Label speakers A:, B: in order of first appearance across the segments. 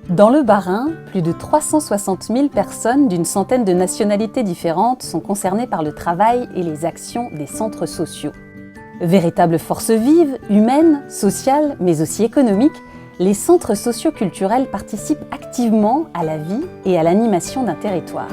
A: Dans le Bas-Rhin, plus de 360 000 personnes d'une centaine de nationalités différentes sont concernées par le travail et les actions des centres sociaux. Véritables forces vives, humaines, sociales, mais aussi économiques, les centres socio-culturels participent activement à la vie et à l'animation d'un territoire.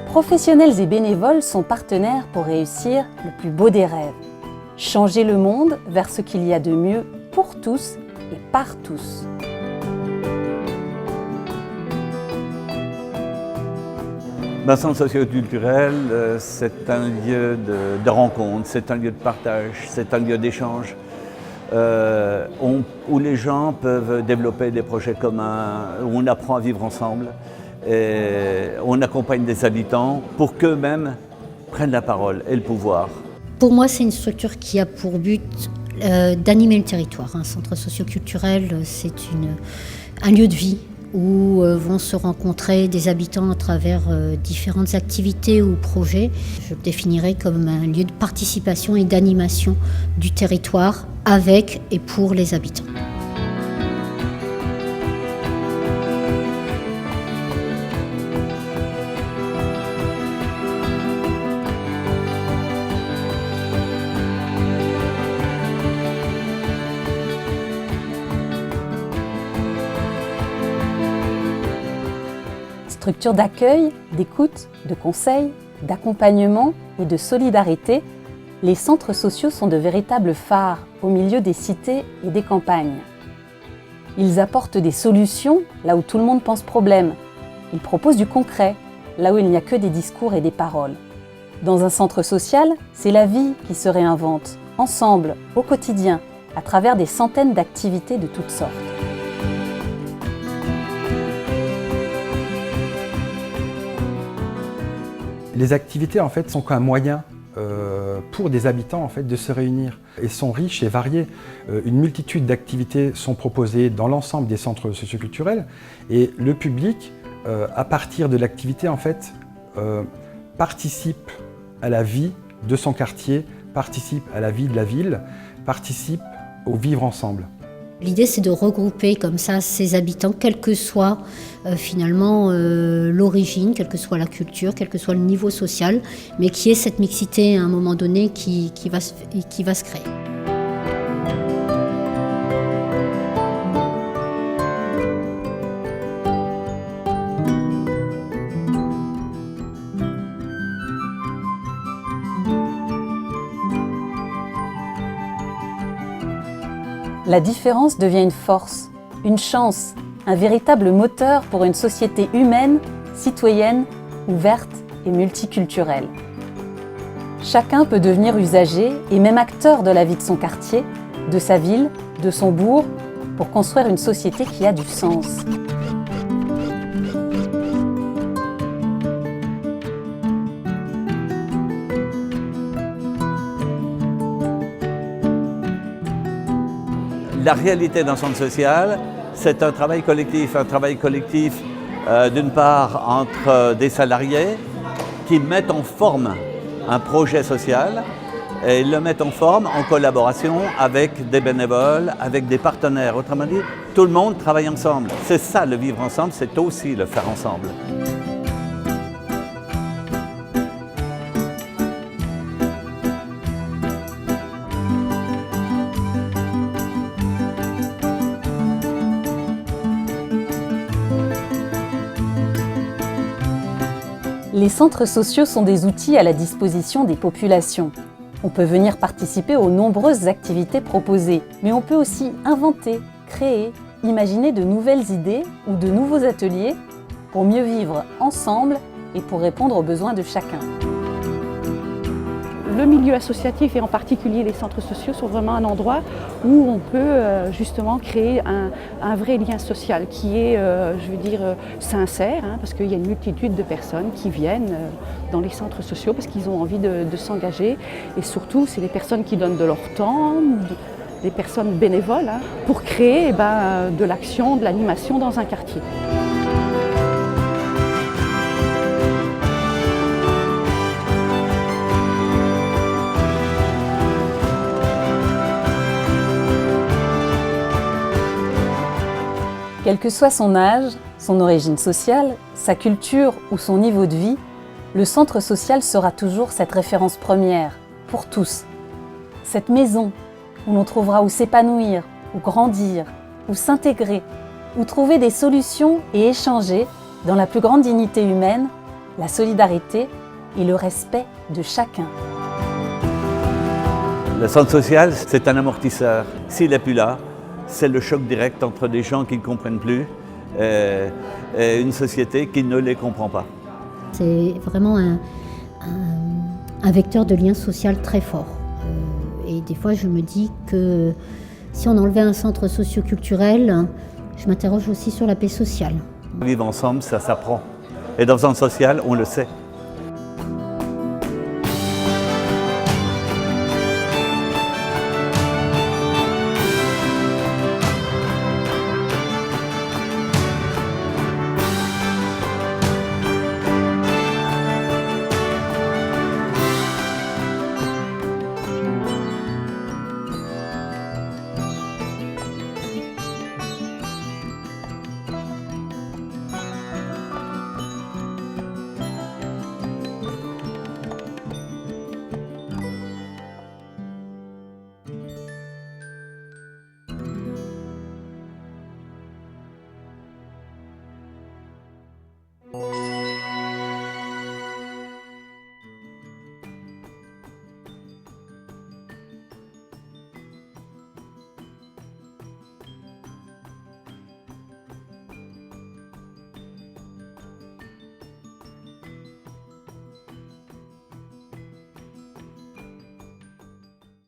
A: Professionnels et bénévoles sont partenaires pour réussir le plus beau des rêves. Changer le monde vers ce qu'il y a de mieux pour tous et par tous.
B: Un centre socio-culturel, c'est un lieu de rencontre, c'est un lieu de partage, c'est un lieu d'échange, où les gens peuvent développer des projets communs, où on apprend à vivre ensemble. Et on accompagne des habitants pour qu'eux-mêmes prennent la parole et le pouvoir.
C: Pour moi, c'est une structure qui a pour but d'animer le territoire. Un centre socio-culturel, c'est un lieu de vie où vont se rencontrer des habitants à travers différentes activités ou projets. Je le définirais comme un lieu de participation et d'animation du territoire avec et pour les habitants.
A: Structure d'accueil, d'écoute, de conseil, d'accompagnement et de solidarité, les centres sociaux sont de véritables phares au milieu des cités et des campagnes. Ils apportent des solutions là où tout le monde pense problème. Ils proposent du concret là où il n'y a que des discours et des paroles. Dans un centre social, c'est la vie qui se réinvente, ensemble, au quotidien, à travers des centaines d'activités de toutes sortes.
D: Les activités en fait sont un moyen pour des habitants en fait de se réunir et sont riches et variées. Une multitude d'activités sont proposées dans l'ensemble des centres socioculturels et le public, à partir de l'activité en fait, participe à la vie de son quartier, participe à la vie de la ville, participe au vivre ensemble.
C: L'idée, c'est de regrouper comme ça ces habitants, quelle que soit finalement l'origine, quelle que soit la culture, quel que soit le niveau social, mais qui ait cette mixité à un moment donné qui va se créer.
A: La différence devient une force, une chance, un véritable moteur pour une société humaine, citoyenne, ouverte et multiculturelle. Chacun peut devenir usager et même acteur de la vie de son quartier, de sa ville, de son bourg, pour construire une société qui a du sens.
B: La réalité d'un centre social, c'est un travail collectif d'une part entre des salariés qui mettent en forme un projet social et le mettent en forme en collaboration avec des bénévoles, avec des partenaires. Autrement dit, tout le monde travaille ensemble. C'est ça le vivre ensemble, c'est aussi le faire ensemble.
A: Les centres sociaux sont des outils à la disposition des populations. On peut venir participer aux nombreuses activités proposées, mais on peut aussi inventer, créer, imaginer de nouvelles idées ou de nouveaux ateliers pour mieux vivre ensemble et pour répondre aux besoins de chacun.
E: Le milieu associatif et en particulier les centres sociaux sont vraiment un endroit où on peut justement créer un vrai lien social qui est, sincère, parce qu'il y a une multitude de personnes qui viennent dans les centres sociaux parce qu'ils ont envie de s'engager et surtout c'est des personnes qui donnent de leur temps, des personnes bénévoles pour créer de l'action, de l'animation dans un quartier.
A: Quel que soit son âge, son origine sociale, sa culture ou son niveau de vie, le centre social sera toujours cette référence première, pour tous. Cette maison où l'on trouvera où s'épanouir, où grandir, où s'intégrer, où trouver des solutions et échanger dans la plus grande dignité humaine, la solidarité et le respect de chacun.
B: Le centre social, c'est un amortisseur. S'il n'est plus là, c'est le choc direct entre des gens qui ne comprennent plus et une société qui ne les comprend pas.
C: C'est vraiment un vecteur de lien social très fort. Et des fois, je me dis que si on enlevait un centre socio-culturel, je m'interroge aussi sur la paix sociale.
B: Vivre ensemble, ça s'apprend. Et dans un centre social, on le sait.